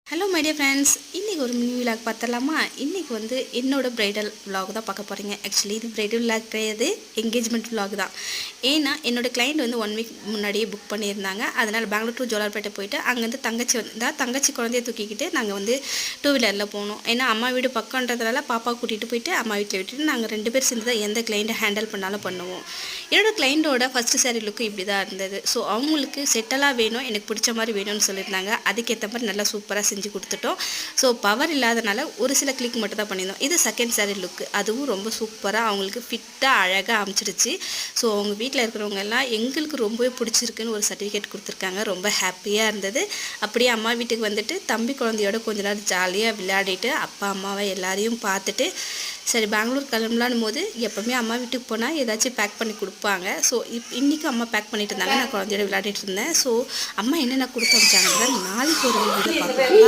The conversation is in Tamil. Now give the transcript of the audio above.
ஹலோ மை டியர் ஃப்ரெண்ட்ஸ், இன்றைக்கி ஒரு மினி விலாக் பார்த்தலாமா? இன்றைக்கி வந்து என்னோடய ப்ரைடல் விலாக் தான் பார்க்க போகிறீங்க. ஆக்சுவலி இது ப்ரைடல் விலாக் கிடையாது, என்கேஜ்மெண்ட் விலாக் தான். ஏன்னா என்னோடய கிளைண்ட் வந்து 1 வீக் முன்னாடியே புக் பண்ணியிருந்தாங்க. அதனால் பெங்களூர் டு ஜோலார்பேட்டை போயிட்டு அங்கேருந்து தங்கச்சி குழந்தைய தூக்கிக்கிட்டு நாங்கள் வந்து 2 வீலரில் போனோம். ஏன்னா அம்மா வீடு பக்கன்றதுனால பாப்பா கூட்டிகிட்டு போயிட்டு அம்மா வீட்டில் விட்டுட்டு நாங்கள் 2 பேர் சேர்ந்து தான் எந்த கிளைண்ட்டை ஹேண்டில் பண்ணாலும் பண்ணுவோம். என்னோடய கிளைண்ட்டோட ஃபஸ்ட்டு சாரீ லுக்கு இப்படி தான் இருந்தது. ஸோ அவங்களுக்கு செட்டலாக வேணும், எனக்கு பிடிச்ச மாதிரி வேணும்னு சொல்லியிருந்தாங்க. அதுக்கேற்ற மாதிரி நல்லா சூப்பராக செஞ்சு கொடுத்துட்டோம். ஸோ பவர் இல்லாதனால ஒரு சில கிளிக் மட்டும் தான் பண்ணியிருந்தோம். இது செகண்ட் சாரீ லுக்கு, அதுவும் ரொம்ப சூப்பராக அவங்களுக்கு ஃபிட்டாக அழகாக அமைச்சிருச்சு. ஸோ அவங்க வீட்டில் இருக்கிறவங்க எல்லாம் எங்களுக்கு ரொம்பவே பிடிச்சிருக்குன்னு ஒரு சர்டிஃபிகேட் கொடுத்துருக்காங்க. ரொம்ப ஹாப்பியாக இருந்தது. அப்படியே அம்மா வீட்டுக்கு வந்துட்டு தம்பி குழந்தையோட கொஞ்ச நேரம் ஜாலியாக விளையாடிட்டு அப்பா அம்மாவை எல்லாரையும் பார்த்துட்டு சரி பெங்களூர் கிளம்பலான்னு போது எப்போவுமே அம்மா வீட்டுக்கு போனால் ஏதாச்சும் பேக் பண்ணி கொடுப்பாங்க. ஸோ இன்றைக்கும் அம்மா பேக் பண்ணிட்டு இருந்தாங்க, நான் குழந்தையோட விளையாடிட்டு இருந்தேன். ஸோ அம்மா என்னென்ன கொடுத்து அனுப்பிச்சாங்க நாளைக்கு ஒரு வீடியோ பார்க்கலாம்.